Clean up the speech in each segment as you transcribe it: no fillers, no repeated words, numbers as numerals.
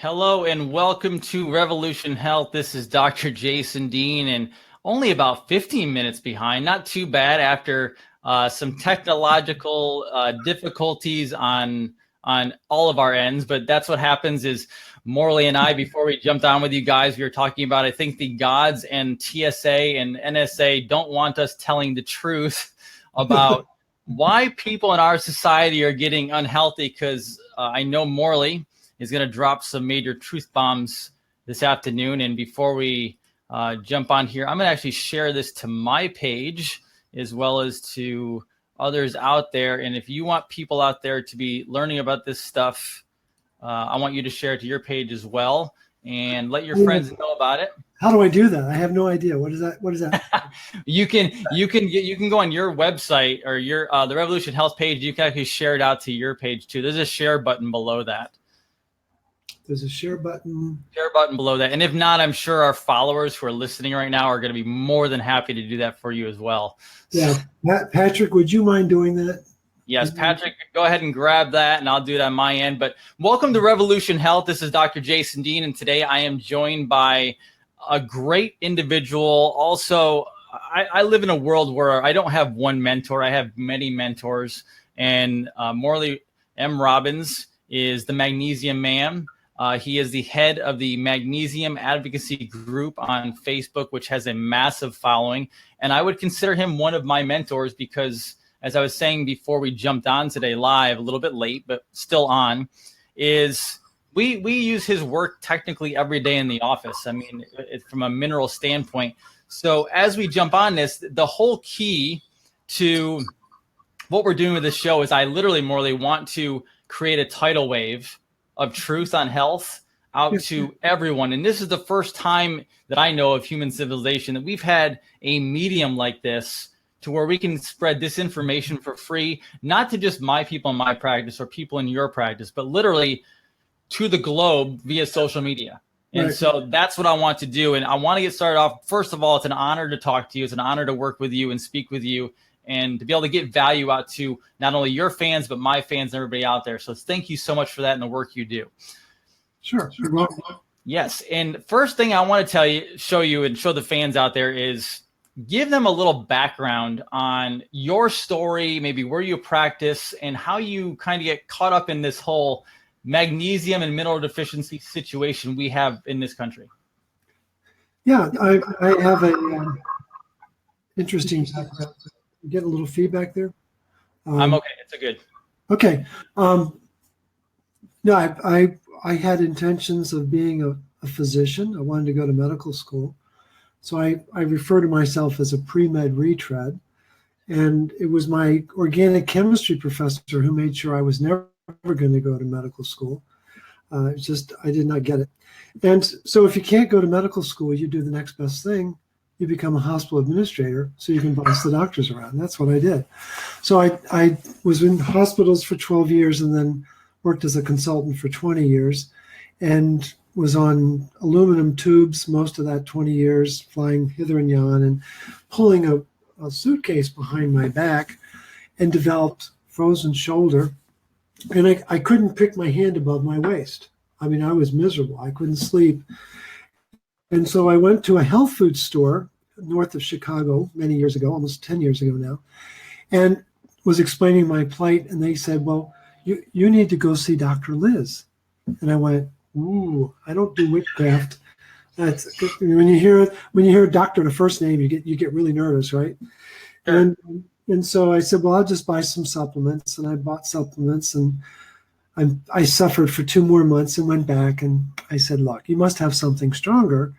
Hello and welcome to Revolution Health. This is Dr. Jason Dean, and only about 15 minutes behind. Not too bad after some technological difficulties on all of our ends, but that's what happens. Is Morley and I, before we jumped on with you guys, we were talking about, I think the gods and TSA and NSA don't want us telling the truth about why people in our society are getting unhealthy, because I know Morley is going to drop some major truth bombs this afternoon. And before we jump on here, I'm going to actually share this to my page as well as to others out there. And if you want people out there to be learning about this stuff, I want you to share it to your page as well and let your friends know about it. How do I do that? I have no idea. What is that? What is that? You can go on your website or your the Revolution Health page. You can actually share it out to your page too. There's a share button below that. There's a share button. Share button below that. And if not, I'm sure our followers who are listening right now are going to be more than happy to do that for you as well. Yeah. Patrick, would you mind doing that? Yes, Patrick, go ahead and grab that, and I'll do it on my end. But welcome to Revolution Health. This is Dr. Jason Dean, and today I am joined by a great individual. Also, I live in a world where I don't have one mentor. I have many mentors, and Morley M. Robbins is the Magnesium Man. He is the head of the Magnesium Advocacy Group on Facebook, which has a massive following. And I would consider him one of my mentors because, as I was saying before we jumped on today live, a little bit late, but still on, is we use his work technically every day in the office. I mean, from a mineral standpoint. So as we jump on this, the whole key to what we're doing with this show is I literally, Morley, want to create a tidal wave of truth on health out to everyone. And this is the first time that I know of human civilization that we've had a medium like this to where we can spread this information for free, not to just my people in my practice or people in your practice, but literally to the globe via social media. And so that's what I want to do. And I want to get started off. First of all, it's an honor to talk to you. It's an honor to work with you and speak with you, and to be able to get value out to not only your fans, but my fans and everybody out there. So thank you so much for that and the work you do. Sure. Yes. And first thing I want to show you and show the fans out there is give them a little background on your story, maybe where you practice and how you kind of get caught up in this whole magnesium and mineral deficiency situation we have in this country. Yeah, I have a interesting background. You get a little feedback there? I'm okay. It's a good. Okay. No, I had intentions of being a physician. I wanted to go to medical school. So I refer to myself as a pre-med retread. And it was my organic chemistry professor who made sure I was never going to go to medical school. It's just, I did not get it. And so if you can't go to medical school, you do the next best thing. You become a hospital administrator so you can boss the doctors around. And that's what I did. So I was in hospitals for 12 years and then worked as a consultant for 20 years and was on aluminum tubes most of that 20 years, flying hither and yon and pulling a suitcase behind my back, and developed frozen shoulder. And I couldn't pick my hand above my waist. I mean, I was miserable. I couldn't sleep. And so I went to a health food store north of Chicago many years ago, almost 10 years ago now, and was explaining my plight. And they said, well, you need to go see Dr. Liz. And I went, ooh, I don't do witchcraft. That's when you hear a doctor, the first name, you get really nervous, right? Sure. And so I said, well, I'll just buy some supplements. And I bought supplements, and I suffered for 2 more months and went back. And I said, look, you must have something stronger.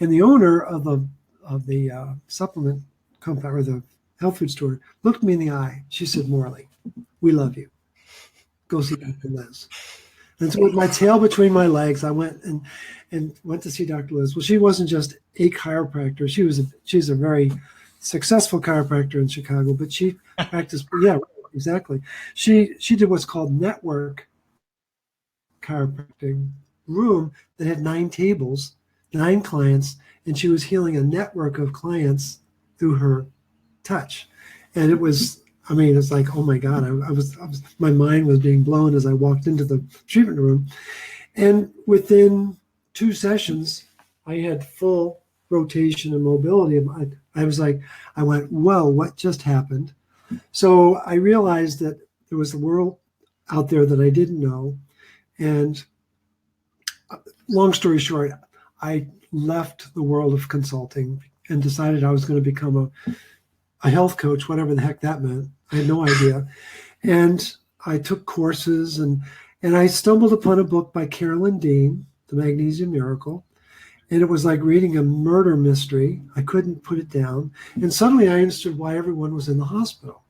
And the owner of the supplement company or the health food store looked me in the eye. She said, Morley, we love you. Go see Dr. Liz. And so with my tail between my legs, I went and went to see Dr. Liz. Well, she wasn't just a chiropractor. She's a very successful chiropractor in Chicago, but she practiced, yeah, exactly. She did what's called network chiropractic room that had 9 tables, 9 clients, and she was healing a network of clients through her touch. And it was I mean, it's like, oh my God, my mind was being blown as I walked into the treatment room. And within 2 sessions, I had full rotation and mobility. I was like, I went, whoa, what just happened? So I realized that there was a world out there that I didn't know. And long story short, I left the world of consulting and decided I was going to become a health coach, whatever the heck that meant. I had no idea. And I took courses and I stumbled upon a book by Carolyn Dean, The Magnesium Miracle. And it was like reading a murder mystery. I couldn't put it down. And suddenly I understood why everyone was in the hospital.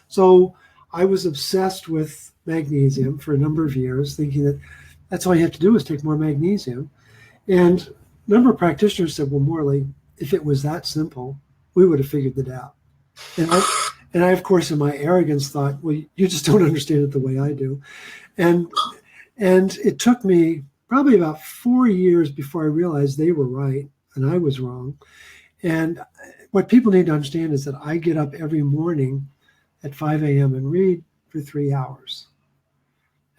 So I was obsessed with magnesium for a number of years, thinking that that's all you have to do is take more magnesium. And a number of practitioners said, well, Morley, if it was that simple, we would have figured it out. And I, of course, in my arrogance thought, well, you just don't understand it the way I do. And it took me probably about 4 years before I realized they were right and I was wrong. And what people need to understand is that I get up every morning at 5 a.m. and read for 3 hours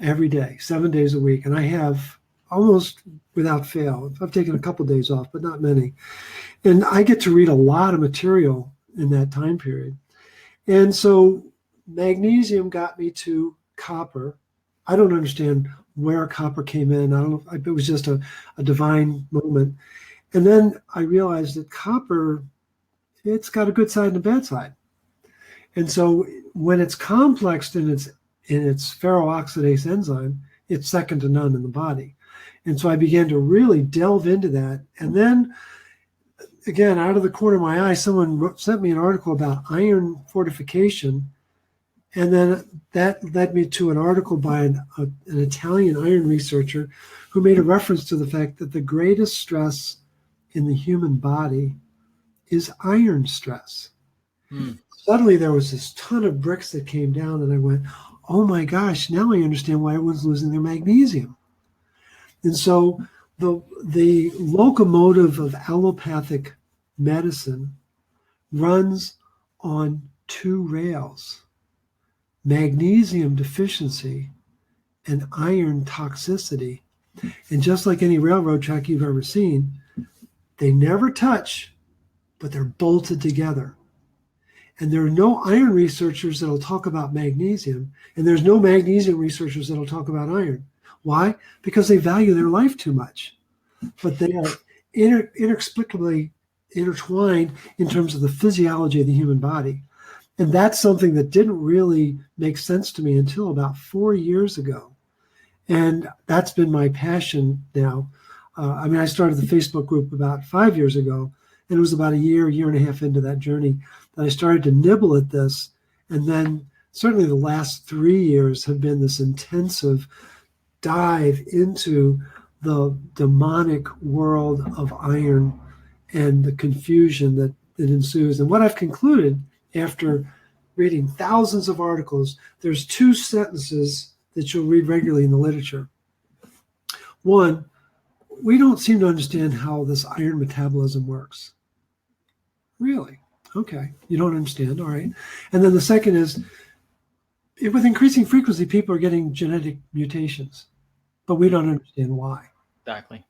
every day, 7 days a week. And I have almost without fail. I've taken a couple of days off, but not many. And I get to read a lot of material in that time period. And so magnesium got me to copper. I don't understand where copper came in. I don't know. It was just a divine moment. And then I realized that copper, it's got a good side and a bad side. And so when it's complexed in its ferroxidase enzyme, it's second to none in the body. And so I began to really delve into that. And then, again, out of the corner of my eye, someone sent me an article about iron fortification. And then that led me to an article by an Italian iron researcher who made a reference to the fact that the greatest stress in the human body is iron stress. Suddenly there was this ton of bricks that came down, and I went, oh my gosh, now I understand why everyone's losing their magnesium. And so the locomotive of allopathic medicine runs on 2 rails: magnesium deficiency and iron toxicity. And just like any railroad track you've ever seen, they never touch, but they're bolted together. And there are no iron researchers that'll talk about magnesium, and there's no magnesium researchers that'll talk about iron. Why? Because they value their life too much. But they are inexplicably intertwined in terms of the physiology of the human body. And that's something that didn't really make sense to me until about 4 years ago. And that's been my passion now. I started the Facebook group about 5 years ago, and it was about a year and a half into that journey that I started to nibble at this. And then certainly the last 3 years have been this intensive dive into the demonic world of iron and the confusion that ensues. And what I've concluded after reading thousands of articles, there's 2 sentences that you'll read regularly in the literature. One, we don't seem to understand how this iron metabolism works. Really? Okay. You don't understand. All right. And then the second is, with increasing frequency, people are getting genetic mutations, but we don't understand why. Exactly.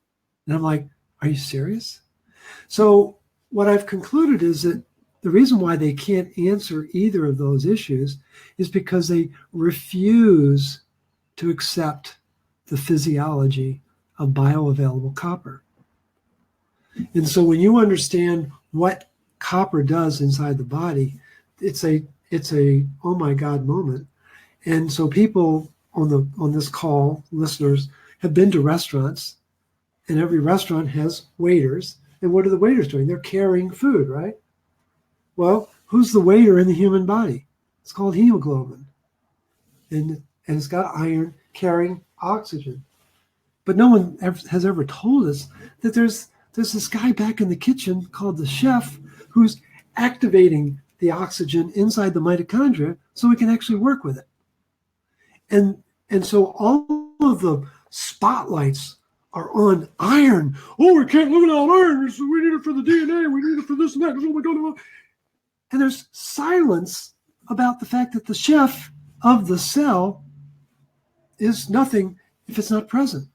And I'm like, are you serious? So what I've concluded is that the reason why they can't answer either of those issues is because they refuse to accept the physiology of bioavailable copper. And so when you understand what copper does inside the body, it's a oh my God moment. And so people on this call, listeners, have been to restaurants, and every restaurant has waiters. And what are the waiters doing? They're carrying food, right? Well, who's the waiter in the human body? It's called hemoglobin. And it's got iron carrying oxygen. But no one has ever told us that there's this guy back in the kitchen called the chef who's activating the oxygen inside the mitochondria so we can actually work with it. And so all of the spotlights are on iron. Oh, we can't live without iron. We need it for the DNA. We need it for this and that. Oh my God. And there's silence about the fact that the chef of the cell is nothing if it's not present.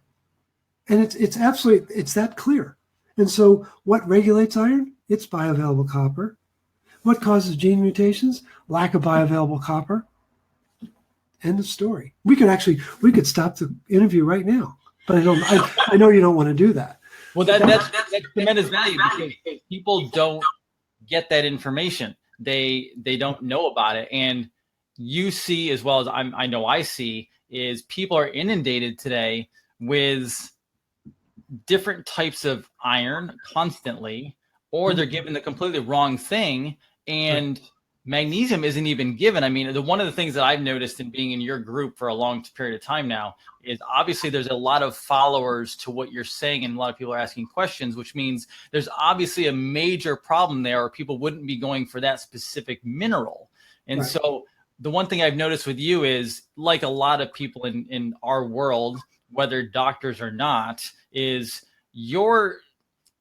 And it's absolutely, it's that clear. And so what regulates iron? It's bioavailable copper. What causes gene mutations? Lack of bioavailable copper. End of story. We could stop the interview right now, but I know you don't want to do that. Well, that's tremendous value because people don't get that information. They don't know about it. And you see, as well as I know I see, is people are inundated today with different types of iron constantly, or they're given the completely wrong thing, and magnesium isn't even given. I mean, one of the things that I've noticed in being in your group for a long period of time now is obviously there's a lot of followers to what you're saying, and a lot of people are asking questions, which means there's obviously a major problem there, or people wouldn't be going for that specific mineral. And so the one thing I've noticed with you is, like a lot of people in our world, whether doctors or not, is your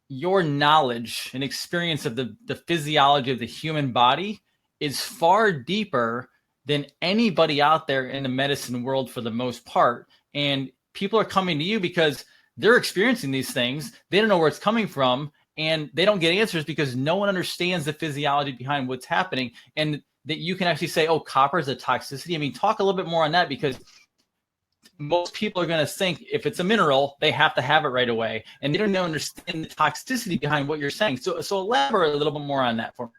knowledge and experience of the physiology of the human body is far deeper than anybody out there in the medicine world for the most part. And people are coming to you because they're experiencing these things. They don't know where it's coming from, and they don't get answers because no one understands the physiology behind what's happening. And that you can actually say, oh, copper is a toxicity. I mean, talk a little bit more on that, because most people are going to think if it's a mineral, they have to have it right away. And they don't understand the toxicity behind what you're saying. So elaborate a little bit more on that for me.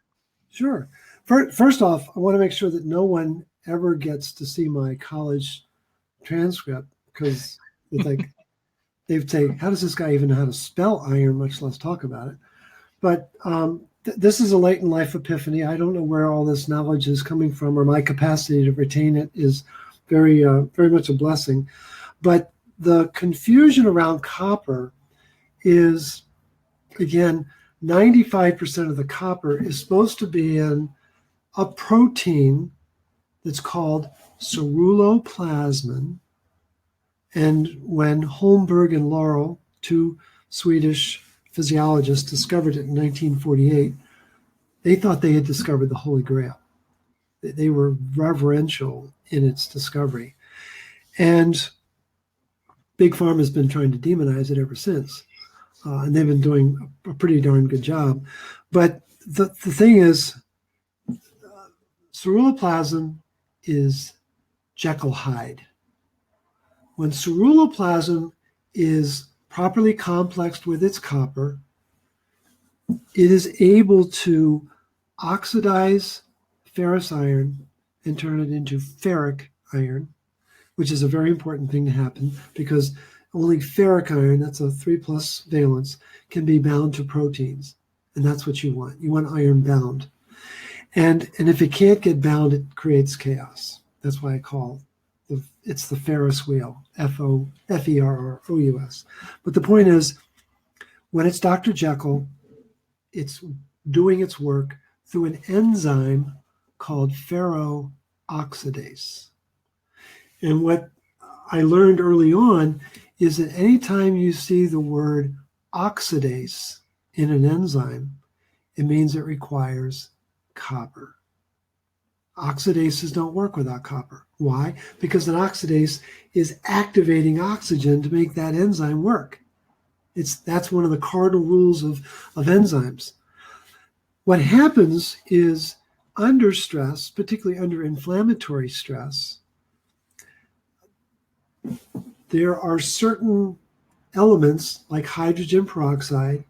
Sure. First off, I want to make sure that no one ever gets to see my college transcript, because it's like they'd say, how does this guy even know how to spell iron, much less talk about it? But this is a late in life epiphany. I don't know where all this knowledge is coming from, or my capacity to retain it is very, very much a blessing. But the confusion around copper is, again, 95% of the copper is supposed to be in a protein that's called ceruloplasmin. And when Holmberg and Laurel, two Swedish physiologists, discovered it in 1948, they thought they had discovered the Holy Grail. They were reverential in its discovery. And Big Pharma has been trying to demonize it ever since. And they've been doing a pretty darn good job. But the thing is, ceruloplasmin is Jekyll Hyde. When ceruloplasmin is properly complexed with its copper, it is able to oxidize ferrous iron and turn it into ferric iron, which is a very important thing to happen, because only ferric iron, that's a 3+ valence, can be bound to proteins. And that's what you want. You want iron bound. And if it can't get bound, it creates chaos. That's why I call it's the Ferris wheel, Ferrous. But the point is, when it's Dr. Jekyll, it's doing its work through an enzyme called ferroxidase. And what I learned early on is that anytime you see the word oxidase in an enzyme, it means it requires copper. Oxidases don't work without copper. Why? Because an oxidase is activating oxygen to make that enzyme work. That's one of the cardinal rules of enzymes. What happens is, under stress, particularly under inflammatory stress, there are certain elements like hydrogen peroxide,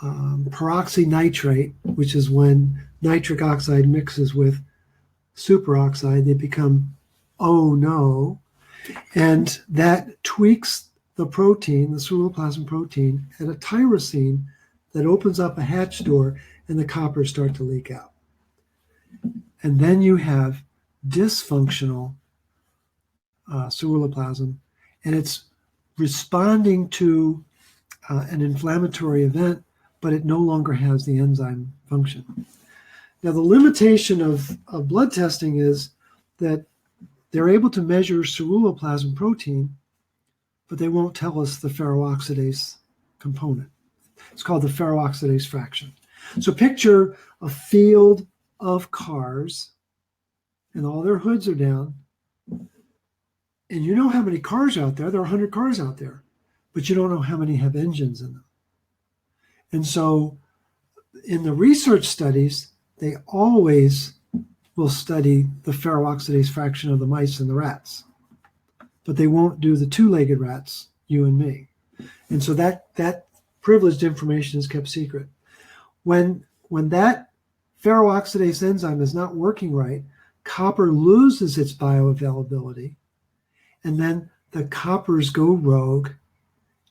peroxynitrate, which is when nitric oxide mixes with superoxide, they become oh no, and that tweaks the protein, the ceruloplasmin protein, at a tyrosine that opens up a hatch door, and the copper start to leak out. And then you have dysfunctional ceruloplasmin, and it's responding to an inflammatory event, but it no longer has the enzyme function. Now, the limitation of blood testing is that they're able to measure ceruloplasmin protein, but they won't tell us the ferroxidase component. It's called the ferroxidase fraction. So picture a field of cars and all their hoods are down. And you know how many cars out there? There are 100 cars out there, but you don't know how many have engines in them. And so in the research studies, they always will study the ferroxidase fraction of the mice and the rats, but they won't do the two-legged rats, you and me. And so that privileged information is kept secret. When that ferroxidase enzyme is not working right, copper loses its bioavailability, and then the coppers go rogue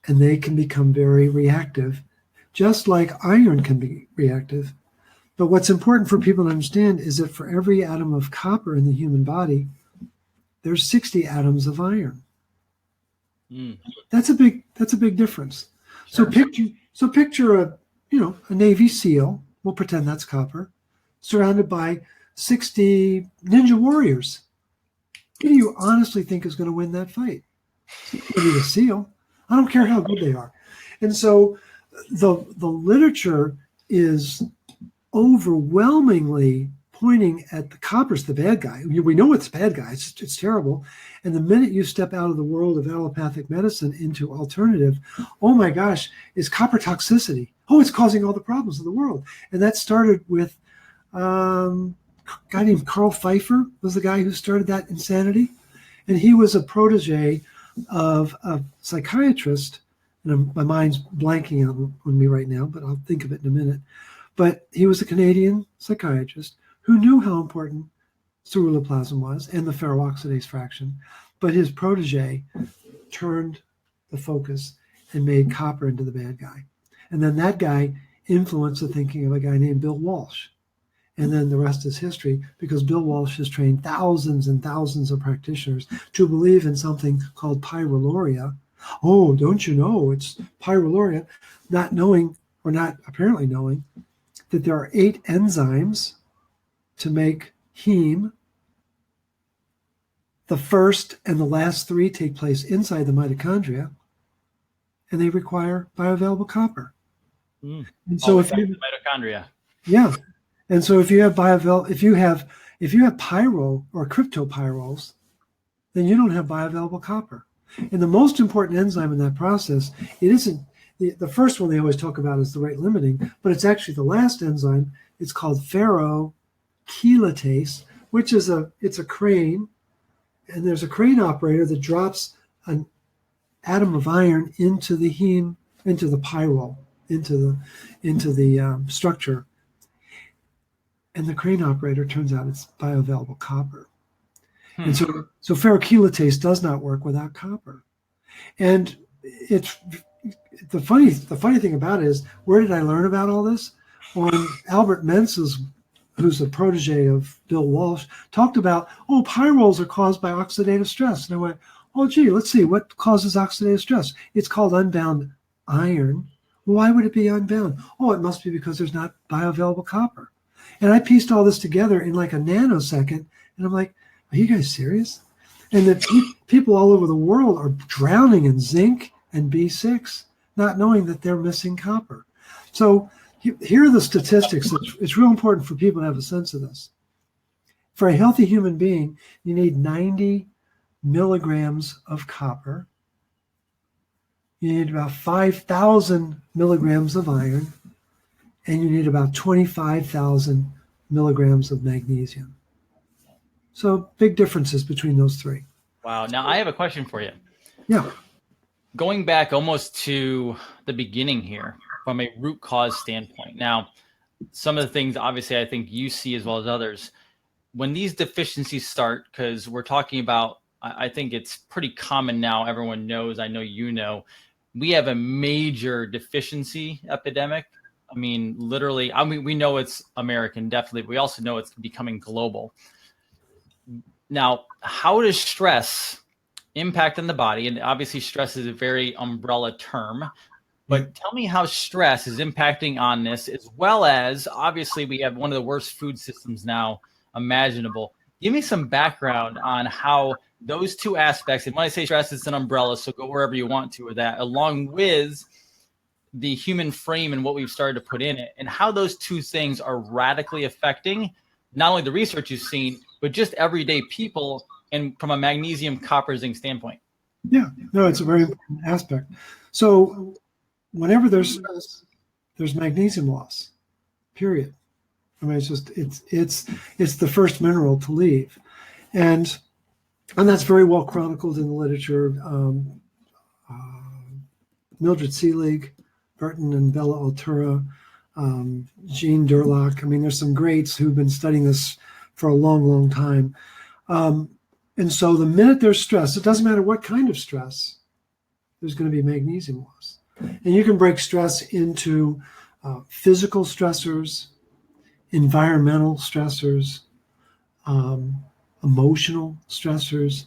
and they can become very reactive, just like iron can be reactive. But what's important for people to understand is that for every atom of copper in the human body, there's 60 atoms of iron. That's a big difference. Sure. So picture a Navy SEAL, we'll pretend that's copper, surrounded by 60 ninja warriors. Who do you honestly think is going to win that fight? Maybe the SEAL. I don't care how good they are. And so the literature is overwhelmingly pointing at the copper's the bad guy. We know it's the bad guy. It's terrible. And the minute you step out of the world of allopathic medicine into alternative, oh my gosh, it's copper toxicity. Oh, it's causing all the problems of the world. And that started with a guy named Carl Pfeiffer was the guy who started that insanity. And he was a protege of a psychiatrist. And my mind's blanking on me right now, but I'll think of it in a minute. But he was a Canadian psychiatrist who knew how important ceruloplasmin was and the ferroxidase fraction. But his protege turned the focus and made copper into the bad guy. And then that guy influenced the thinking of a guy named Bill Walsh. And then the rest is history, because Bill Walsh has trained thousands and thousands of practitioners to believe in something called pyroluria. Oh, don't you know it's pyroluria? Not knowing, or not apparently knowing, that there are 8 enzymes to make heme. The first and the last 3 take place inside the mitochondria, and they require bioavailable copper. And so if you the mitochondria. Yeah. And so if you have if you have pyro or cryptopyroles, then you don't have bioavailable copper. And the most important enzyme in that process, it isn't the first one they always talk about is the rate limiting, but it's actually the last enzyme. It's called ferrochelatase, which is it's a crane, and there's a crane operator that drops an atom of iron into the heme, into the pyrrole, into the structure. And the crane operator turns out it's bioavailable copper. And so ferrochelatase does not work without copper. And it's the funny thing about it is, where did I learn about all this? On Albert Mentz's, who's a protege of Bill Walsh, talked about, pyrroles are caused by oxidative stress. And I went, gee, let's see, what causes oxidative stress? It's called unbound iron. Why would it be unbound? It must be because there's not bioavailable copper. And I pieced all this together in like a nanosecond, and I'm like, are you guys serious? And the people all over the world are drowning in zinc and B6, not knowing that they're missing copper. So here are the statistics. It's real important for people to have a sense of this. For a healthy human being, you need 90 milligrams of copper. You need about 5,000 milligrams of iron, and you need about 25,000 milligrams of magnesium. So big differences between those 3. Wow. Now I have a question for you. Yeah. Going back almost to the beginning here from a root cause standpoint. Now, some of the things obviously I think you see as well as others, when these deficiencies start, because we're talking about, I think it's pretty common now, everyone knows, I know you know, we have a major deficiency epidemic. I mean, literally, we know it's American, definitely, but we also know it's becoming global. Now, how does stress impact on the body? And obviously stress is a very umbrella term, but tell me how stress is impacting on this, as well as obviously we have one of the worst food systems now imaginable. Give me some background on how those 2 aspects, and when I say stress, it's an umbrella, so go wherever you want to with that, along with the human frame and what we've started to put in it, and how those 2 things are radically affecting not only the research you've seen, but just everyday people and from a magnesium, copper, zinc standpoint. Yeah, no, it's a very important aspect. So whenever there's stress, there's magnesium loss, period. I mean, it's the first mineral to leave. And that's very well chronicled in the literature. Mildred Seelig, Burton and Bella Altura, Jean Durlock. I mean, there's some greats who've been studying this for a long, long time. And so the minute there's stress, it doesn't matter what kind of stress, there's going to be magnesium loss. And you can break stress into physical stressors, environmental stressors, emotional stressors,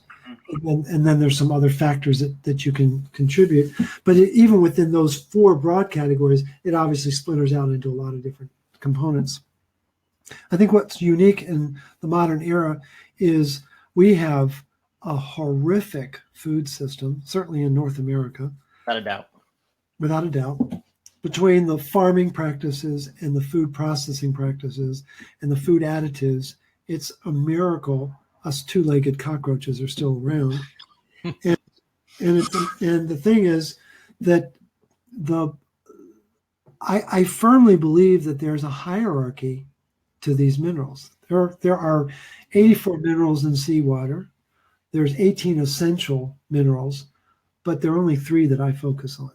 and then there's some other factors that you can contribute. But even within those four broad categories, it obviously splinters out into a lot of different components. I think what's unique in the modern era is we have a horrific food system, certainly in North America. Without a doubt. Without a doubt. Between the farming practices and the food processing practices and the food additives, it's a miracle us two-legged cockroaches are still around. and the thing is that I firmly believe that there's a hierarchy to these minerals. There are 84 minerals in seawater. There's 18 essential minerals, but there are only 3 that I focus on.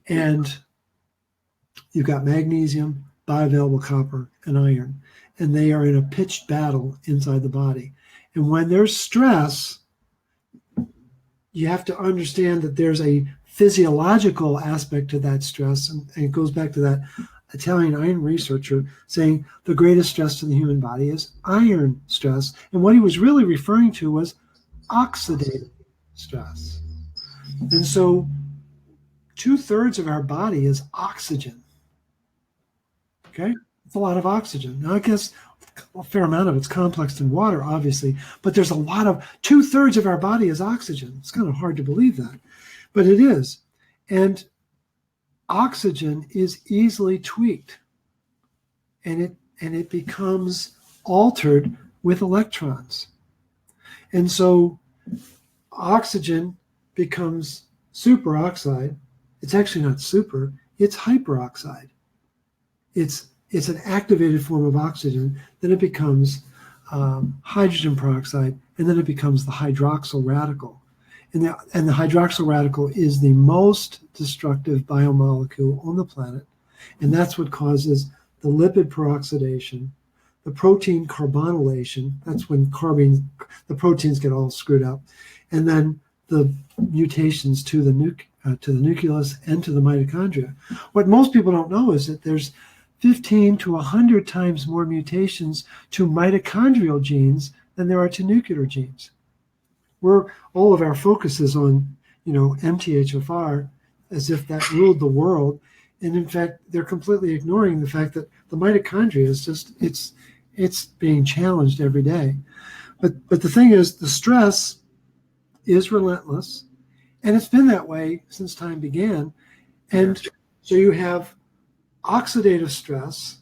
And you've got magnesium, bioavailable copper, and iron. And they are in a pitched battle inside the body. And when there's stress, you have to understand that there's a physiological aspect to that stress. And it goes back to that Italian iron researcher saying the greatest stress to the human body is iron stress. And what he was really referring to was oxidative stress. And so 2/3 of our body is oxygen. Okay? It's a lot of oxygen. Now, I guess a fair amount of it's complex in water, obviously, but there's a lot of 2/3 of our body is oxygen. It's kind of hard to believe that, but it is. And oxygen is easily tweaked, and it becomes altered with electrons. And so oxygen becomes superoxide. It's actually not super, it's hyperoxide. It's an activated form of oxygen. Then it becomes hydrogen peroxide, and then it becomes the hydroxyl radical. And the hydroxyl radical is the most destructive biomolecule on the planet, and that's what causes the lipid peroxidation, the protein carbonylation. That's when the proteins get all screwed up, and then the mutations to the nucleus and to the mitochondria. What most people don't know is that there's 15 to 100 times more mutations to mitochondrial genes than there are to nuclear genes. All of our focus is on, MTHFR as if that ruled the world. And in fact, they're completely ignoring the fact that the mitochondria is just, it's being challenged every day. But the thing is, the stress is relentless, and it's been that way since time began. And so you have oxidative stress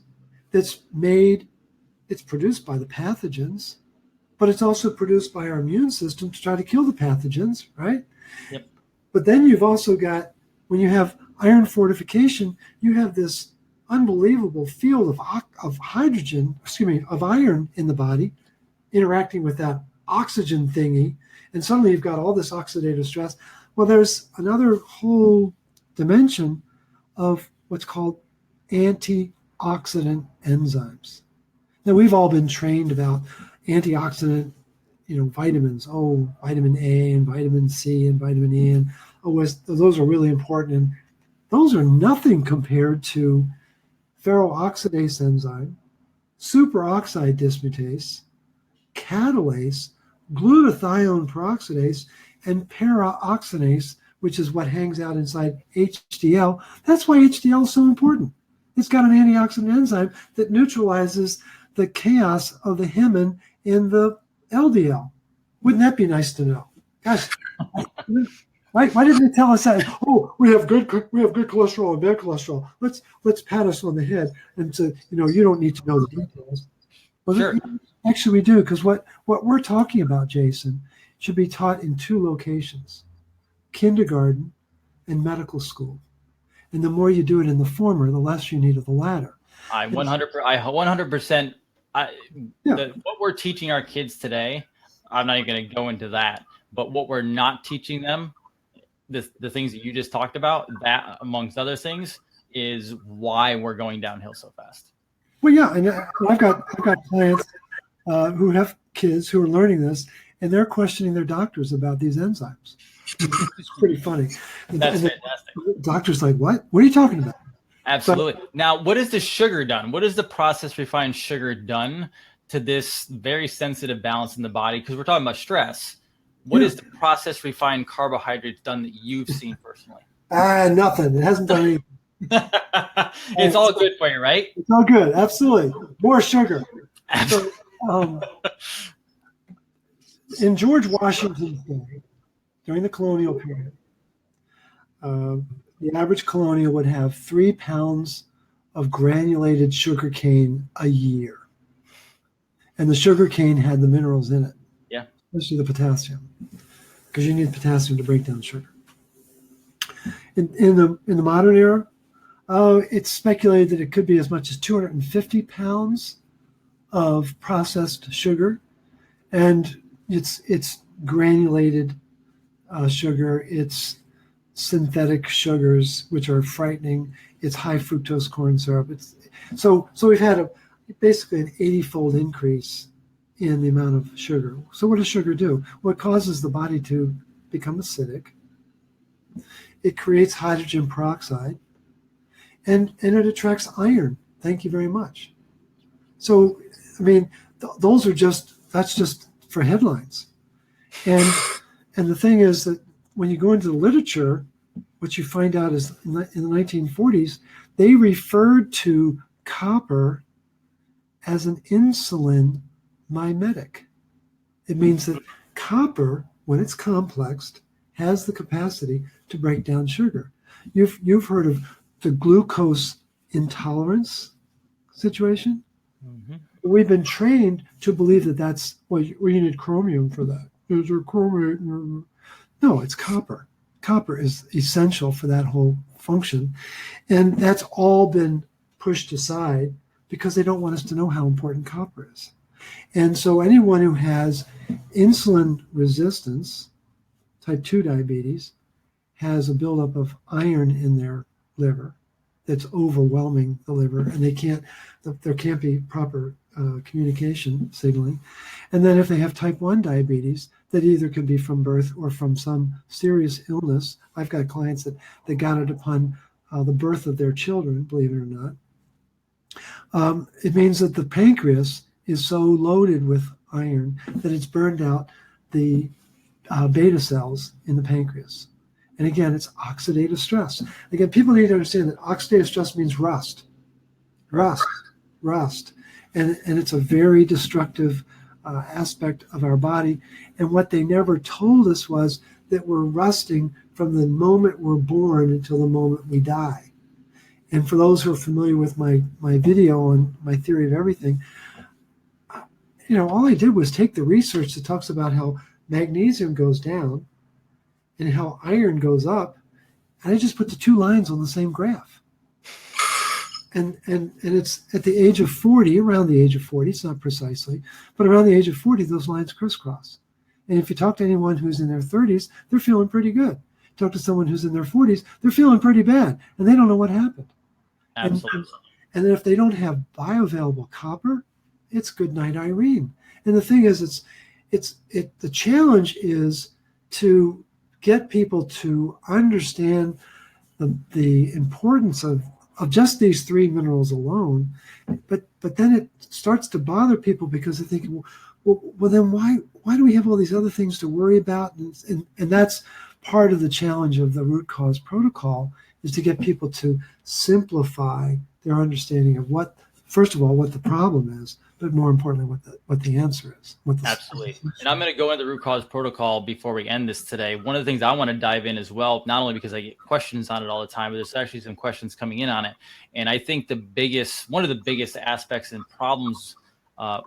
it's produced by the pathogens, but it's also produced by our immune system to try to kill the pathogens, right? Yep. But then you've also got, when you have iron fortification, you have this unbelievable field of iron in the body interacting with that oxygen thingy, and suddenly you've got all this oxidative stress. Well, there's another whole dimension of what's called antioxidant enzymes. Now, we've all been trained about antioxidant, vitamins. Oh, vitamin A and vitamin C and vitamin E, and those are really important. And those are nothing compared to ferroxidase enzyme, superoxide dismutase, catalase, glutathione peroxidase, and paraoxidase, which is what hangs out inside HDL. That's why HDL is so important. It's got an antioxidant enzyme that neutralizes the chaos of the hemine in the LDL. Wouldn't that be nice to know? Gosh, why didn't they tell us that? Oh, we have good cholesterol and bad cholesterol. Let's pat us on the head and say, you don't need to know the details. Well, Sure. actually, we do, because what we're talking about, Jason, should be taught in two locations: kindergarten and medical school. And the more you do it in the former, the less you need of the latter. I 100%. Yeah. What we're teaching our kids today, I'm not even going to go into that. But what we're not teaching them, the things that you just talked about, that amongst other things, is why we're going downhill so fast. Well, yeah, and I've got clients who have kids who are learning this, and they're questioning their doctors about these enzymes. It's pretty funny. That's and fantastic. The doctor's like, "What? What are you talking about?" Absolutely. Now, what is the sugar done? What is the process refined sugar done to this very sensitive balance in the body? Because we're talking about stress. What is the process refined carbohydrates done that you've seen personally? Nothing. It hasn't done anything. It's all good for you, right? It's all good. Absolutely. More sugar. So, in George Washington's day, during the colonial period, the average colonial would have 3 pounds of granulated sugar cane a year. And the sugar cane had the minerals in it. Yeah. Especially the potassium, because you need potassium to break down sugar. In the modern era, it's speculated that it could be as much as 250 pounds of processed sugar, and it's granulated sugar. It's synthetic sugars, which are frightening. It's high fructose corn syrup. So we've had basically an 80-fold increase in the amount of sugar. So what does sugar do? Well, it causes the body to become acidic. It creates hydrogen peroxide, and it attracts iron. Thank you very much. So, I mean, that's just for headlines. And the thing is that when you go into the literature, what you find out is in the 1940s, they referred to copper as an insulin mimetic. It means that copper, when it's complexed, has the capacity to break down sugar. You've heard of the glucose intolerance situation? Mm-hmm. We've been trained to believe that that's, well, you need chromium for that. Is there chromium? No, it's copper. Copper is essential for that whole function. And that's all been pushed aside because they don't want us to know how important copper is. And so anyone who has insulin resistance, type 2 diabetes, has a buildup of iron in their liver that's overwhelming the liver, and there can't be proper communication signaling. And then if they have type 1 diabetes, that either can be from birth or from some serious illness. I've got clients that got it upon the birth of their children, believe it or not. It means that the pancreas is so loaded with iron that it's burned out the beta cells in the pancreas. And again, it's oxidative stress. Again, people need to understand that oxidative stress means rust. And it's a very destructive aspect of our body. And what they never told us was that we're rusting from the moment we're born until the moment we die. And for those who are familiar with my video on my theory of everything, all I did was take the research that talks about how magnesium goes down and how iron goes up, and I just put the two lines on the same graph. And it's at the age of 40, around the age of 40, it's not precisely, but around the age of 40, those lines crisscross. And if you talk to anyone who's in their 30s, they're feeling pretty good. Talk to someone who's in their 40s, they're feeling pretty bad, and they don't know what happened. Absolutely. And then if they don't have bioavailable copper, it's good night, Irene. And the thing is, the challenge is to get people to understand the importance of just these three minerals alone, but then it starts to bother people because they're thinking, well then why do we have all these other things to worry about? And that's part of the challenge of the root cause protocol, is to get people to simplify their understanding of first of all, what the problem is, but more importantly, what the answer is. Absolutely. And I'm going to go into the root cause protocol before we end this today. One of the things I want to dive in as well, not only because I get questions on it all the time, but there's actually some questions coming in on it. And I think one of the biggest aspects and problems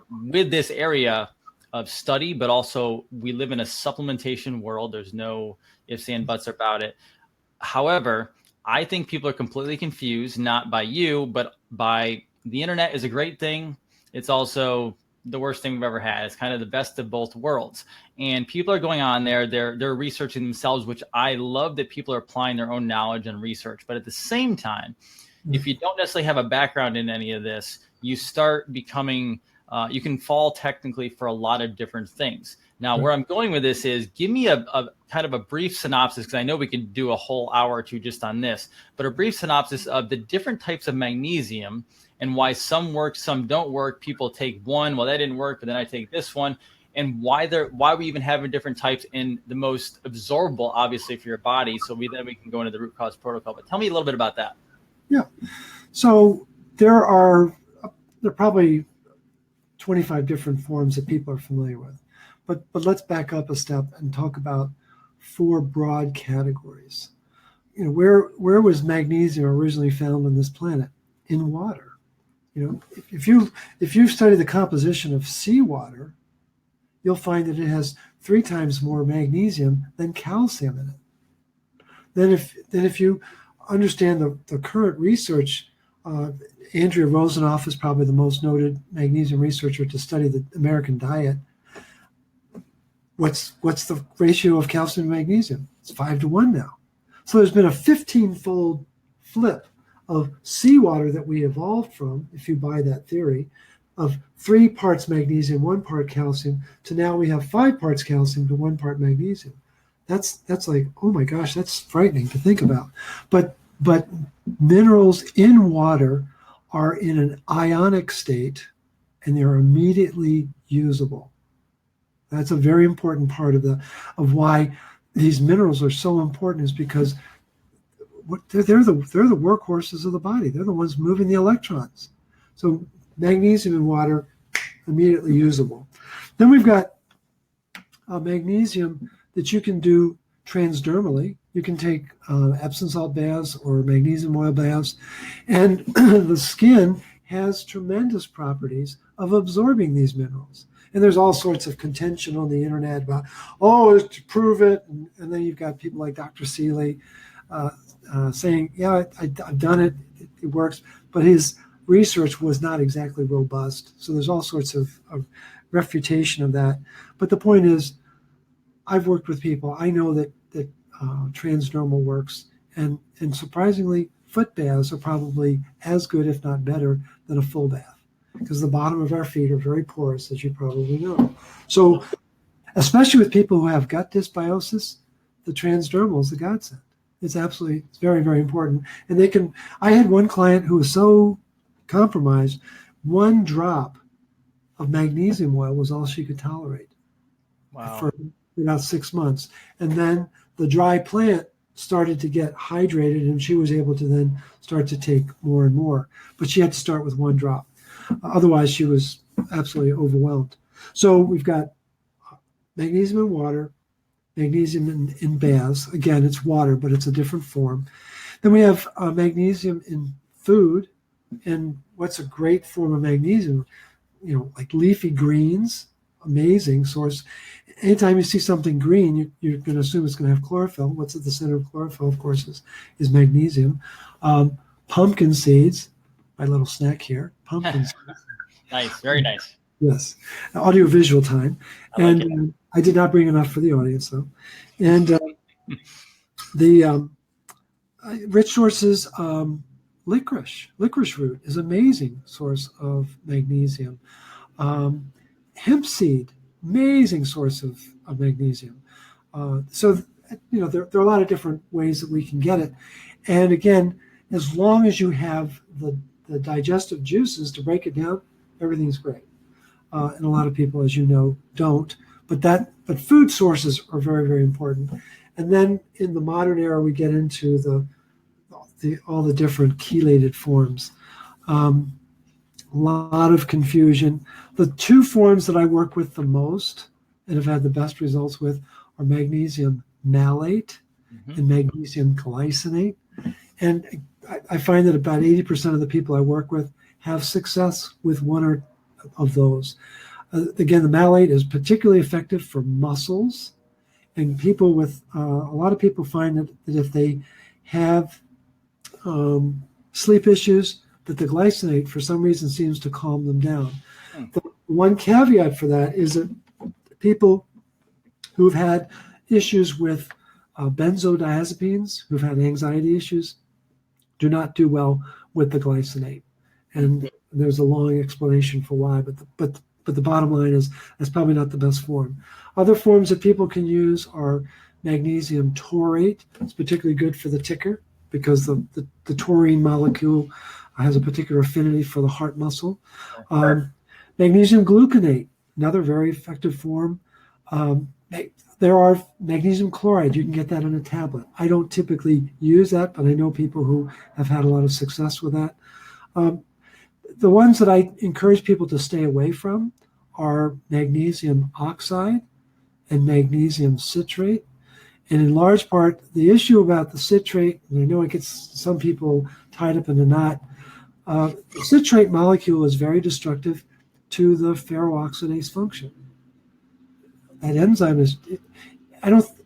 with this area of study, but also we live in a supplementation world. There's no ifs and buts about it. However, I think people are completely confused, not by you, but by the internet is a great thing. It's also the worst thing we've ever had. It's kind of the best of both worlds. And people are going on there, they're researching themselves, which I love that people are applying their own knowledge and research. But at the same time, if you don't necessarily have a background in any of this, you start becoming, you can fall technically for a lot of different things. Now, where I'm going with this is give me a kind of a brief synopsis, because I know we could do a whole hour or two just on this, but a brief synopsis of the different types of magnesium and why some work, some don't work. People take one, well, that didn't work, but then I take this one, and why we even having different types in the most absorbable, obviously, for your body. So then we can go into the root cause protocol. But tell me a little bit about that. Yeah. So there are probably 25 different forms that people are familiar with. But let's back up a step and talk about 4 broad categories. You know, where was magnesium originally found on this planet? In water. You know, if you study the composition of seawater, you'll find that it has 3 times more magnesium than calcium in it. Then if you understand the current research, Andrea Rosenoff is probably the most noted magnesium researcher to study the American diet. What's the ratio of calcium and magnesium? It's 5-to-1 now. So there's been a 15-fold flip of seawater that we evolved from, if you buy that theory, of 3 parts magnesium, 1 part calcium, to now we have 5 parts calcium to 1 part magnesium. That's like, oh my gosh, that's frightening to think about. But minerals in water are in an ionic state, and they're immediately usable. That's a very important part of why these minerals are so important, is because they're the workhorses of the body. They're the ones moving the electrons. So magnesium in water, immediately usable. Then we've got magnesium that you can do transdermally. You can take Epsom salt baths or magnesium oil baths, and the skin has tremendous properties of absorbing these minerals. And there's all sorts of contention on the internet about, to prove it. And then you've got people like Dr. Seeley saying, yeah, I've done it. It works. But his research was not exactly robust. So there's all sorts of refutation of that. But the point is, I've worked with people. I know that transdermal works. And surprisingly, foot baths are probably as good, if not better, than a full bath, because the bottom of our feet are very porous, as you probably know. So especially with people who have gut dysbiosis, the transdermal is the godsend. It's very, very important. And I had one client who was so compromised, 1 drop of magnesium oil was all she could tolerate. Wow. For about 6 months. And then the dry plant started to get hydrated, and she was able to then start to take more and more. But she had to start with 1 drop. Otherwise, she was absolutely overwhelmed. So we've got magnesium in water, magnesium in baths. Again, it's water, but it's a different form. Then we have magnesium in food. And what's a great form of magnesium? You know, like leafy greens, amazing source. Anytime you see something green, you're going to assume it's going to have chlorophyll. What's at the center of chlorophyll, of course, is magnesium. Pumpkin seeds, my little snack here. Pumpkin seeds. Nice, very nice. Yes, audio-visual time. And I did not bring enough for the audience, though. And the rich sources, licorice root is an amazing source of magnesium. Hemp seed, amazing source of magnesium. So, you know, there are a lot of different ways that we can get it. And again, as long as you have the digestive juices to break it down, everything's great. And a lot of people, as you know, don't. But food sources are very, very important. And then in the modern era, we get into all the different chelated forms. A lot of confusion. The 2 forms that I work with the most and have had the best results with are magnesium malate and magnesium glycinate. And I find that about 80% of the people I work with have success with one of those. Again, the malate is particularly effective for muscles, and people with a lot of people find that if they have sleep issues, that the glycinate for some reason seems to calm them down. The one caveat for that is that people who've had issues with benzodiazepines, who've had anxiety issues, do not do well with the glycinate. And there's a long explanation for why, but the bottom line is that's probably not the best form. Other forms that people can use are magnesium taurate. It's particularly good for the ticker because the taurine molecule has a particular affinity for the heart muscle. Magnesium gluconate, another very effective form. There are magnesium chloride. You can get that in a tablet. I don't typically use that, but I know people who have had a lot of success with that. The ones that I encourage people to stay away from are magnesium oxide and magnesium citrate. And in large part, the issue about the citrate, and I know it gets some people tied up in a knot, the citrate molecule is very destructive to the ferroxidase function. That enzyme is,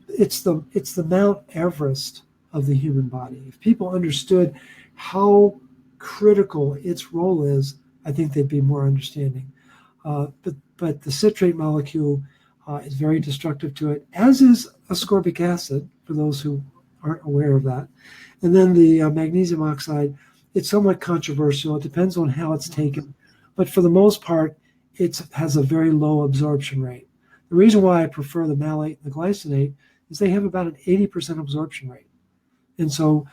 it's the Mount Everest of the human body. If people understood how critical its role is, I think they'd be more understanding. But the citrate molecule is very destructive to it, as is ascorbic acid, for those who aren't aware of that. And then the magnesium oxide, it's somewhat controversial. It depends on how it's taken. But for the most part, it has a very low absorption rate. The reason why I prefer the malate and the glycinate is they have about an 80% absorption rate. And so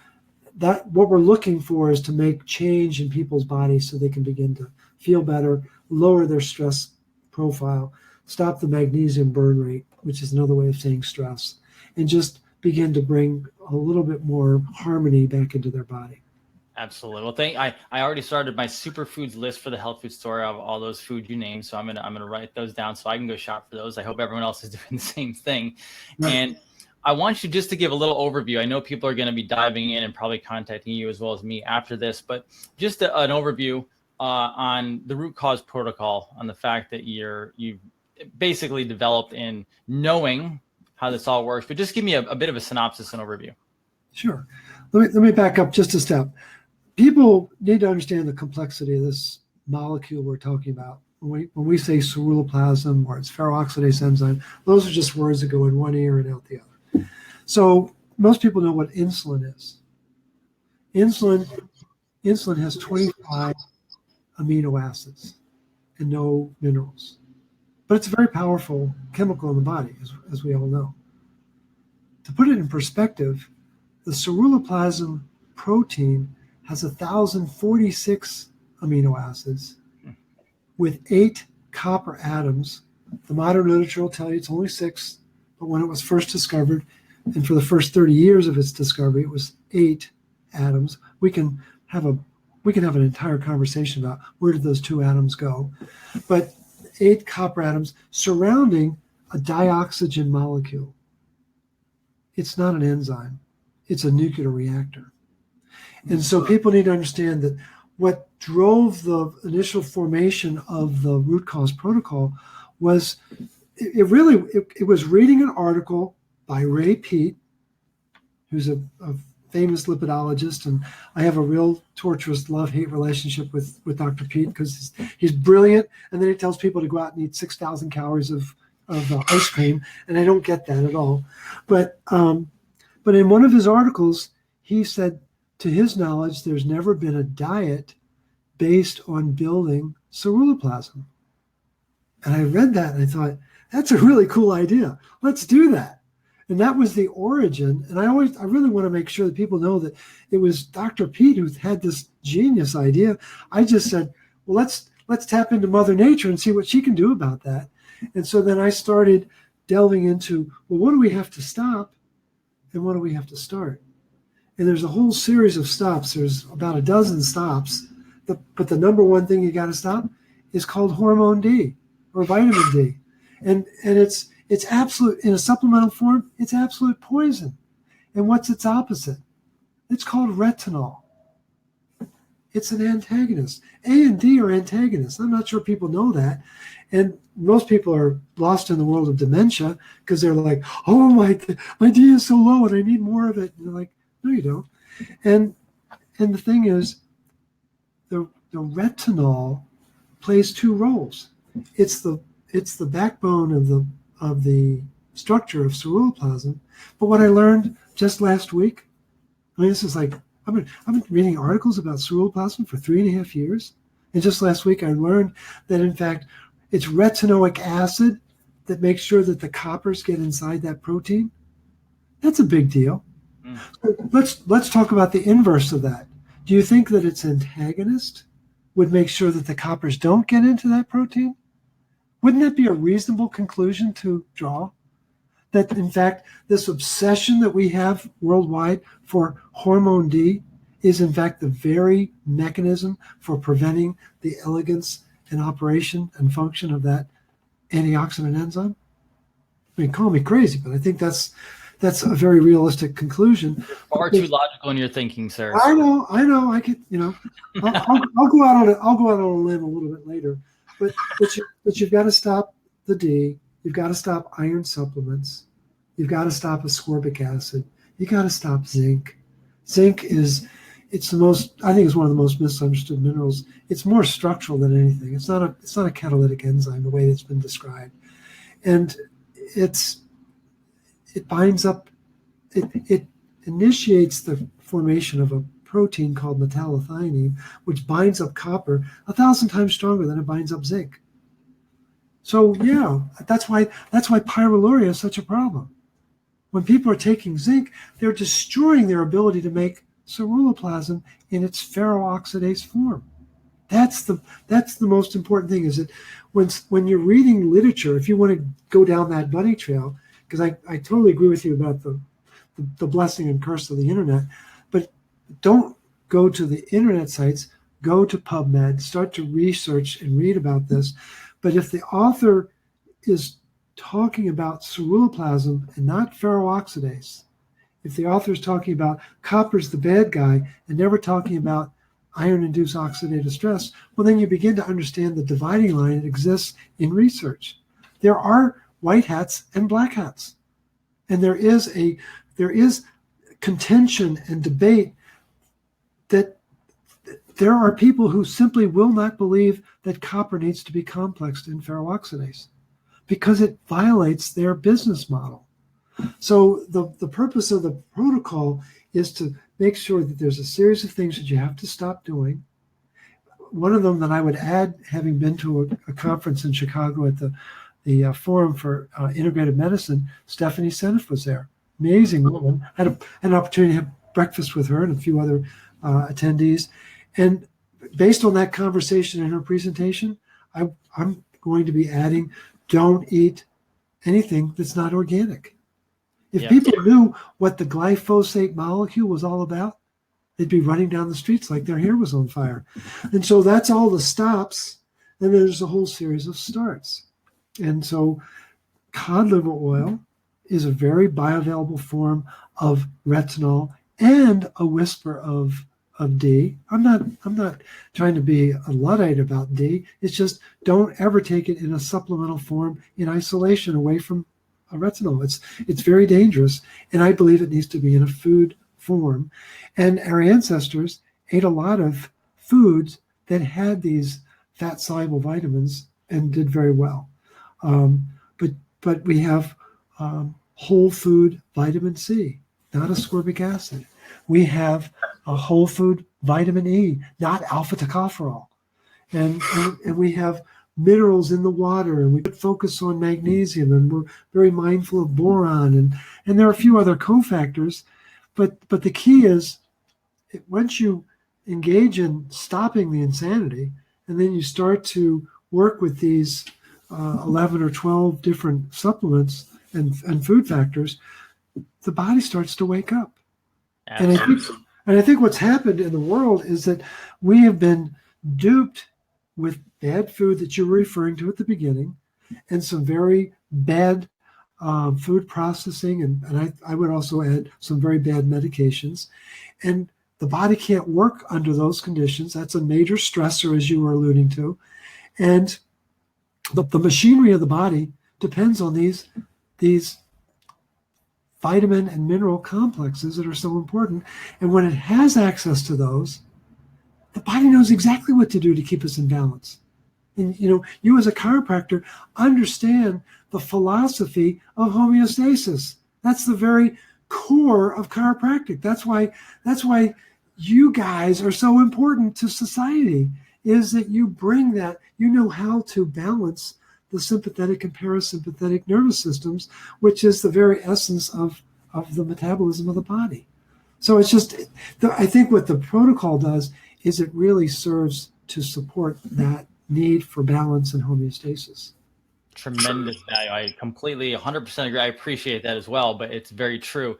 that what we're looking for is to make change in people's bodies so they can begin to feel better, lower their stress profile, stop the magnesium burn rate, which is another way of saying stress, and just begin to bring a little bit more harmony back into their body. Absolutely. Well, I already started my superfoods list for the health food store of all those foods you named. So I'm gonna write those down so I can go shop for those. I hope everyone else is doing the same thing. Right. And I want you just to give a little overview. I know people are going to be diving in and probably contacting you as well as me after this, but just an overview on the root cause protocol, on the fact that you've basically developed in knowing how this all works. But just give me a bit of a synopsis and overview. Sure. Let me back up just a step. People need to understand the complexity of this molecule we're talking about. When we say ceruloplasmin or it's ferroxidase enzyme, those are just words that go in one ear and out the other. So most people know what insulin is. Insulin has 25 amino acids and no minerals. But it's a very powerful chemical in the body, as we all know. To put it in perspective, the ceruloplasmin protein has 1,046 amino acids with 8 copper atoms. The modern literature will tell you it's only 6, but when it was first discovered, and for the first 30 years of its discovery, it was 8 atoms. We can have an entire conversation about where did those 2 atoms go, but 8 copper atoms surrounding a dioxygen molecule. It's not an enzyme. It's a nuclear reactor. And so people need to understand that what drove the initial formation of the root cause protocol was it was reading an article by Ray Peat, who's a famous lipidologist, and I have a real torturous love-hate relationship with Dr. Peat because he's brilliant, and then he tells people to go out and eat 6,000 calories of ice cream, and I don't get that at all. But in one of his articles, he said, to his knowledge, there's never been a diet based on building ceruloplasmin. And I read that and I thought, that's a really cool idea. Let's do that. And that was the origin. And I really want to make sure that people know that it was Dr. Peat who had this genius idea. I just said, well, let's tap into Mother Nature and see what she can do about that. And so then I started delving into, well, what do we have to stop and what do we have to start? And there's a whole series of stops. There's about a dozen stops. But the number one thing you got to stop is called hormone D or vitamin D. And it's absolute, in a supplemental form, it's absolute poison. And what's its opposite? It's called retinol. It's an antagonist. A and D are antagonists. I'm not sure people know that. And most people are lost in the world of dementia because they're like, oh, my D is so low and I need more of it. And they're like, no, you don't. And the thing is, the retinol plays two roles. It's the backbone of the structure of ceruloplasmin. But what I learned just last week, I mean, this is like, I've been reading articles about ceruloplasmin for 3.5 years. And just last week I learned that in fact it's retinoic acid that makes sure that the coppers get inside that protein. That's a big deal. So let's talk about the inverse of that. Do you think that its antagonist would make sure that the coppers don't get into that protein? Wouldn't that be a reasonable conclusion to draw? That in fact, this obsession that we have worldwide for hormone D is in fact the very mechanism for preventing the elegance and operation and function of that antioxidant enzyme? I mean, call me crazy, but I think that's a very realistic conclusion. Far too logical in your thinking, sir. I know. I could, I'll go out on a limb a little bit later, but you've got to stop the D. You've got to stop iron supplements. You've got to stop ascorbic acid. You got to stop zinc. Zinc it's one of the most misunderstood minerals. It's more structural than anything. It's not a catalytic enzyme the way it's been described, and it binds up. It initiates the formation of a protein called metallothionein, which binds up copper 1,000 times stronger than it binds up zinc. So yeah, that's why pyroluria is such a problem. When people are taking zinc, they're destroying their ability to make ceruloplasmin in its ferrooxidase form. That's the most important thing, is that when you're reading literature, if you want to go down that bunny trail, because I totally agree with you about the blessing and curse of the internet, but don't go to the internet sites, go to PubMed, start to research and read about this. But if the author is talking about ceruloplasmin and not ferrooxidase, if the author is talking about copper's the bad guy and never talking about iron-induced oxidative stress, well, then you begin to understand the dividing line that exists in research. There are white hats and black hats, and there is contention and debate that there are people who simply will not believe that copper needs to be complexed in ferrooxidase because it violates their business model. So the purpose of the protocol is to make sure that there's a series of things that you have to stop doing. One of them that I would add, having been to a conference in Chicago at the Forum for Integrative Medicine, Stephanie Seneff was there. Amazing woman. I had an opportunity to have breakfast with her and a few other attendees. And based on that conversation and her presentation, I'm going to be adding, don't eat anything that's not organic. If people knew what the glyphosate molecule was all about, they'd be running down the streets like their hair was on fire. And so that's all the stops. And there's a whole series of starts. And so cod liver oil is a very bioavailable form of retinol and a whisper of D. I'm not trying to be a Luddite about D. It's just don't ever take it in a supplemental form in isolation away from a retinol. It's very dangerous, and I believe it needs to be in a food form. And our ancestors ate a lot of foods that had these fat-soluble vitamins and did very well. But we have whole food vitamin C, not ascorbic acid. We have a whole food vitamin E, not alpha tocopherol. And we have minerals in the water, and we focus on magnesium, and we're very mindful of boron, and there are a few other cofactors. But the key is, once you engage in stopping the insanity, and then you start to work with these 11 or 12 different supplements and food factors, the body starts to wake up. And I think what's happened in the world is that we have been duped with bad food that you were referring to at the beginning, and some very bad food processing, and I would also add some very bad medications. And The body can't work under those conditions. That's a major stressor, as you were alluding to. And the machinery of the body depends on these vitamin and mineral complexes that are so important. And when it has access to those, the body knows exactly what to do to keep us in balance. And you as a chiropractor understand the philosophy of homeostasis. That's the very core of chiropractic. That's why you guys are so important to society, is that you bring that, you know how to balance the sympathetic and parasympathetic nervous systems, which is the very essence of the metabolism of the body. So it's just, I think what the protocol does is it really serves to support that need for balance and homeostasis. Tremendous value. I completely 100% agree. I appreciate that as well, but it's very true.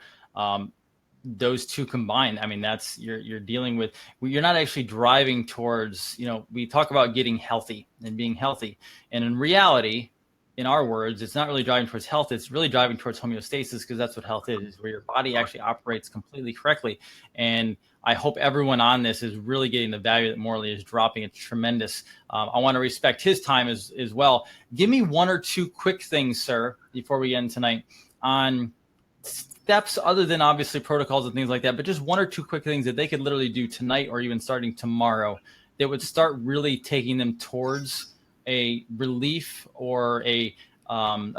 Those two combined, I mean, that's you're dealing with, you're not actually driving towards, we talk about getting healthy and being healthy. And in reality, in our words, it's not really driving towards health. It's really driving towards homeostasis, because that's what health is where your body actually operates completely correctly. And I hope everyone on this is really getting the value that Morley is dropping. It's tremendous. I want to respect his time as well. Give me one or two quick things, sir, before we end tonight, on steps other than obviously protocols and things like that, but just one or two quick things that they could literally do tonight or even starting tomorrow that would start really taking them towards a relief or a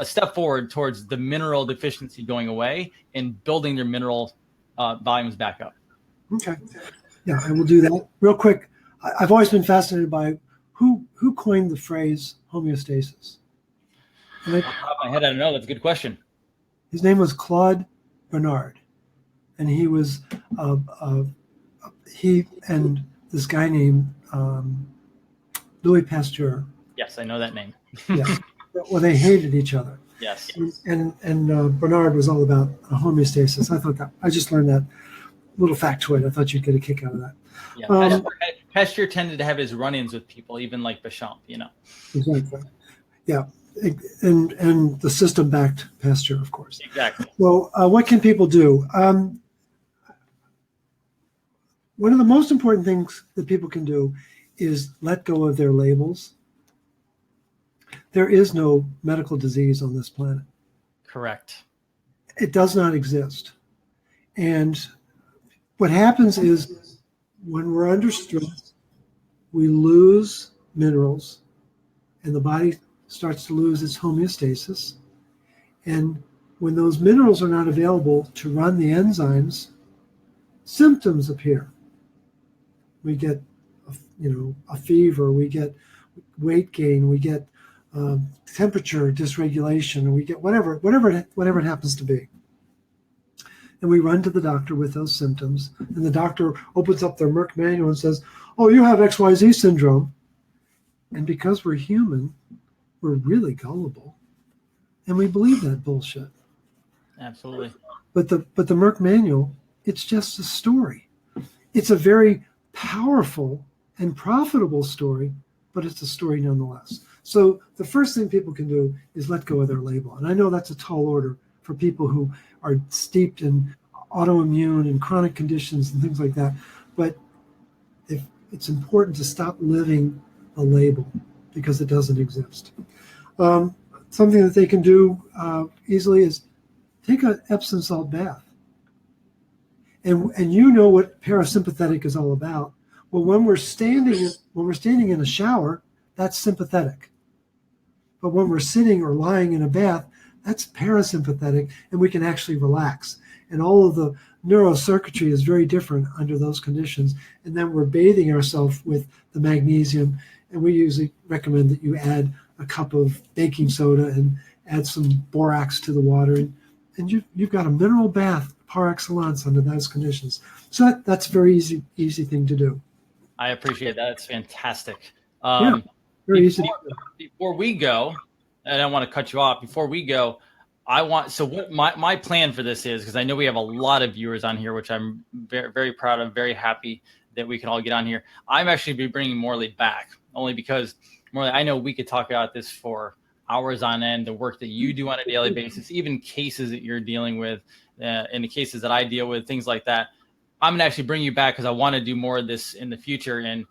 step forward towards the mineral deficiency going away and building their mineral volumes back up. Okay. Yeah, I will do that. Real quick, I've always been fascinated by who coined the phrase homeostasis. Off the top of my head, I don't know. That's a good question. His name was Claude Bernard, and he was he and this guy named Louis Pasteur. Yes, I know that name. Yes. Well, they hated each other. Yes. And Bernard was all about homeostasis. I thought that I just learned that little factoid. I thought you'd get a kick out of that. Yeah. Pasteur tended to have his run-ins with people, even like Béchamp, Exactly. Yeah. And the system backed Pasteur, of course. Exactly. Well, what can people do? One of the most important things that people can do is let go of their labels. There is no medical disease on this planet. Correct. It does not exist. And what happens is when we're under stress, we lose minerals and the body starts to lose its homeostasis. And when those minerals are not available to run the enzymes, symptoms appear. We get, a fever, we get weight gain, we get temperature dysregulation, or we get whatever it happens to be. And we run to the doctor with those symptoms, and the doctor opens up their Merck manual and says, "Oh, you have XYZ syndrome." And because we're human, we're really gullible, and we believe that bullshit. Absolutely. But the Merck manual, it's just a story. It's a very powerful and profitable story, but it's a story nonetheless. So the first thing people can do is let go of their label. And I know that's a tall order for people who are steeped in autoimmune and chronic conditions and things like that. But if it's important to stop living a label because it doesn't exist. Something that they can do easily is take an Epsom salt bath. And you know what parasympathetic is all about. Well, when we're standing in a shower, that's sympathetic. But when we're sitting or lying in a bath, that's parasympathetic, and we can actually relax. And all of the neurocircuitry is very different under those conditions. And then we're bathing ourselves with the magnesium, and we usually recommend that you add a cup of baking soda and add some borax to the water, and you've got a mineral bath par excellence under those conditions. So that's a very easy thing to do. I appreciate that. It's fantastic. Yeah, very easy. Before we go, and I don't want to cut you off. Before we go, what my plan for this is, because I know we have a lot of viewers on here, which I'm very, very proud of, very happy that we can all get on here. I'm actually be bringing Morley back, only because Morley, I know we could talk about this for hours on end, the work that you do on a daily basis, even cases that you're dealing with, and the cases that I deal with, things like that. I'm going to actually bring you back because I want to do more of this in the future. And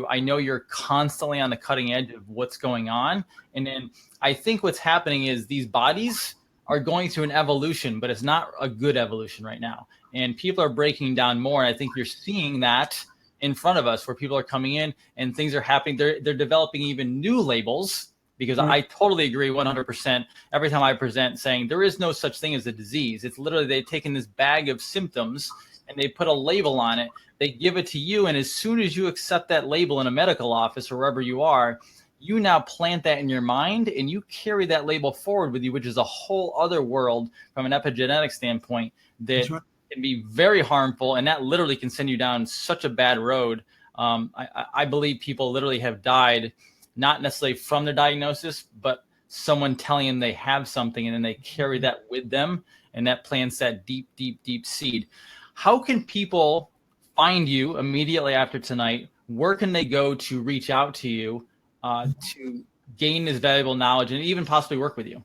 I know you're constantly on the cutting edge of what's going on. And then I think what's happening is these bodies are going through an evolution, but it's not a good evolution right now. And people are breaking down more. And I think you're seeing that in front of us where people are coming in and things are happening. They're developing even new labels, because I totally agree 100% every time I present saying there is no such thing as a disease. It's literally they've taken this bag of symptoms and they put a label on it. They give it to you. And as soon as you accept that label in a medical office or wherever you are, you now plant that in your mind and you carry that label forward with you, which is a whole other world from an epigenetic standpoint that can be very harmful. And that literally can send you down such a bad road. I believe people literally have died, not necessarily from their diagnosis, but someone telling them they have something and then they carry that with them. And that plants that deep, deep, deep seed. How can people find you immediately after tonight? Where can they go to reach out to you to gain this valuable knowledge and even possibly work with you?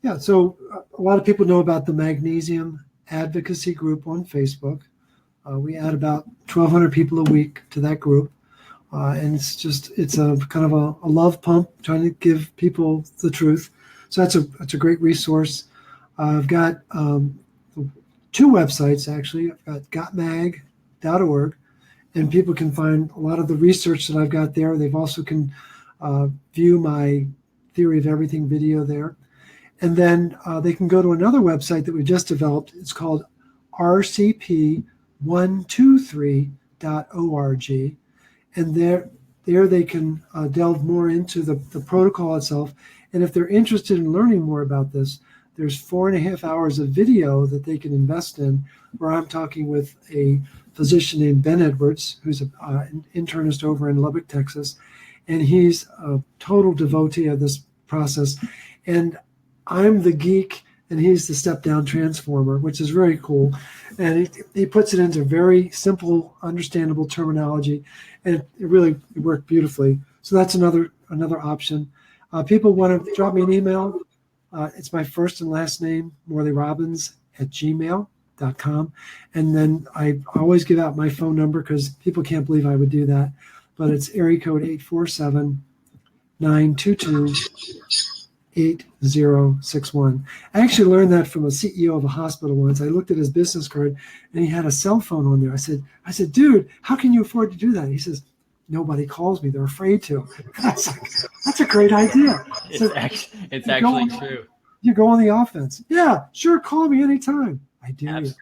Yeah, so a lot of people know about the Magnesium Advocacy Group on Facebook. We add about 1,200 people a week to that group. And it's a kind of a love pump, trying to give people the truth. So that's a great resource. I've got 2 websites, actually. I've got gotmag.org, and people can find a lot of the research that I've got there. They've also can view my Theory of Everything video there. And then they can go to another website that we just developed. It's called rcp123.org. And there they can delve more into the protocol itself. And if they're interested in learning more about this, there's 4.5 hours of video that they can invest in, where I'm talking with a physician named Ben Edwards, who's an internist over in Lubbock, Texas. And he's a total devotee of this process. And I'm the geek, and he's the step-down transformer, which is very cool. And he puts it into very simple, understandable terminology, and it really worked beautifully. So that's another option. People want to drop me an email. It's my first and last name, Morley Robbins @gmail.com. And then I always give out my phone number because people can't believe I would do that. But it's area code 847-922-8061. I actually learned that from a CEO of a hospital once. I looked at his business card and he had a cell phone on there. I said, dude, how can you afford to do that? He says, nobody calls me. They're afraid to. I was like, that's a great idea. It's actually true. You go on the offense. Yeah, sure. Call me anytime. I do.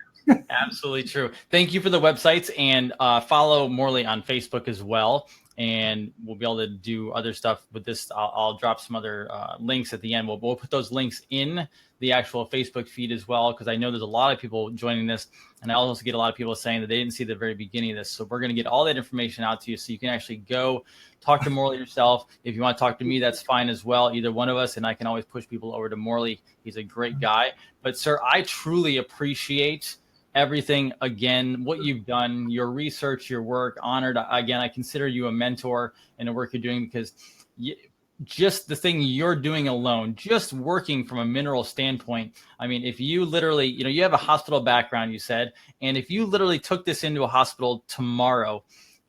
Absolutely true. Thank you for the websites, and follow Morley on Facebook as well. And we'll be able to do other stuff with this. I'll drop some other links at the end. We'll put those links in the actual Facebook feed as well, because I know there's a lot of people joining this. And I also get a lot of people saying that they didn't see the very beginning of this. So we're going to get all that information out to you so you can actually go talk to Morley yourself. If you want to talk to me, that's fine as well. Either one of us, and I can always push people over to Morley. He's a great guy. But, sir, I truly appreciate everything, again, what you've done, your research, your work. Honored. Again, I consider you a mentor in the work you're doing, because just the thing you're doing alone, just working from a mineral standpoint. I mean, if you literally, you have a hospital background, you said, and if you literally took this into a hospital tomorrow,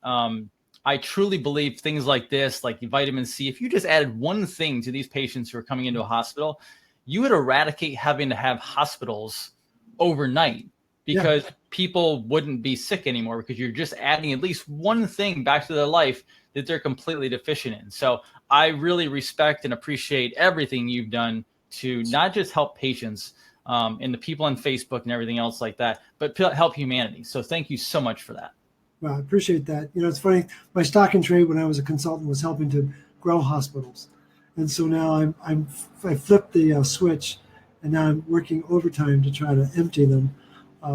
I truly believe things like this, like vitamin C, if you just added one thing to these patients who are coming into a hospital, you would eradicate having to have hospitals overnight, because people wouldn't be sick anymore, because you're just adding at least one thing back to their life that they're completely deficient in. So I really respect and appreciate everything you've done to not just help patients and the people on Facebook and everything else like that, but help humanity. So thank you so much for that. Well, I appreciate that. It's funny. My stock and trade when I was a consultant was helping to grow hospitals. And so now I flipped the switch, and now I'm working overtime to try to empty them.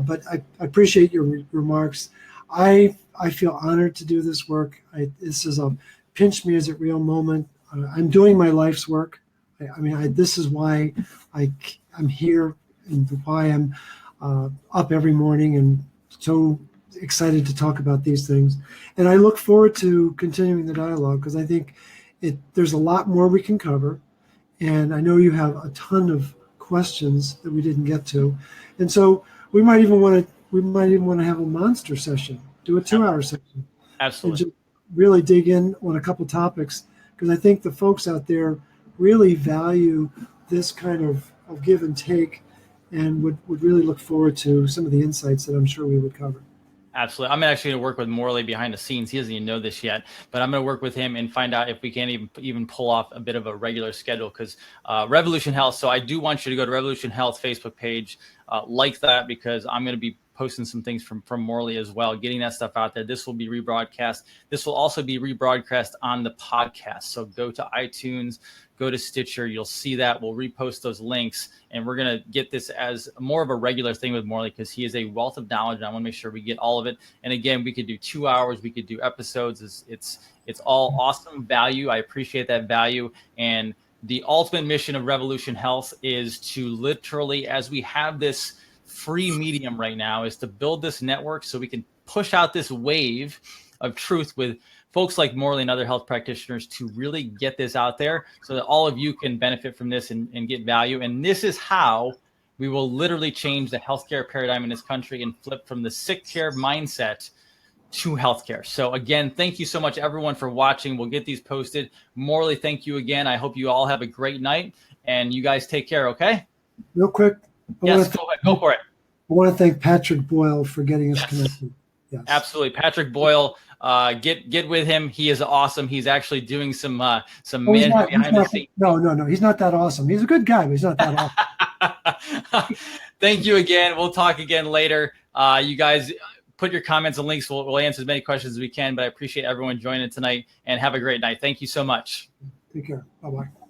But I appreciate your remarks. I feel honored to do this work. This is a pinch me as a real moment. I'm doing my life's work. This is why I'm here, and why I'm up every morning and so excited to talk about these things. And I look forward to continuing the dialogue, because I think there's a lot more we can cover. And I know you have a ton of questions that we didn't get to. And so we might even want to we might even want to have a monster session, do a 2-hour session. Absolutely. And just really dig in on a couple topics, because I think the folks out there really value this kind of give and take, and would really look forward to some of the insights that I'm sure we would cover. Absolutely. I'm actually going to work with Morley behind the scenes. He doesn't even know this yet, but I'm going to work with him and find out if we can even pull off a bit of a regular schedule, because Revolution Health. So I do want you to go to Revolution Health Facebook page, like that, because I'm going to be posting some things from Morley as well, getting that stuff out there. This will be rebroadcast. This will also be rebroadcast on the podcast. So go to iTunes, go to Stitcher. You'll see that. We'll repost those links, and we're going to get this as more of a regular thing with Morley, because he is a wealth of knowledge, and I want to make sure we get all of it. And again, we could do 2 hours. We could do episodes. It's all awesome value. I appreciate that value. And the ultimate mission of Revolution Health is to literally, as we have this free medium right now, is to build this network so we can push out this wave of truth with folks like Morley and other health practitioners to really get this out there so that all of you can benefit from this and get value. And this is how we will literally change the healthcare paradigm in this country and flip from the sick care mindset to healthcare. So again, thank you so much, everyone, for watching. We'll get these posted. Morley, thank you again. I hope you all have a great night, and you guys take care, okay? Real quick. Yes, go for it. I want to thank Patrick Boyle for getting us connected. Yes. Absolutely. Patrick Boyle, get with him. He is awesome. He's actually doing some behind the scenes. No. He's not that awesome. He's a good guy, but he's not that awesome. Thank you again. We'll talk again later. You guys put your comments and links. We'll answer as many questions as we can, but I appreciate everyone joining tonight, and have a great night. Thank you so much. Take care. Bye-bye.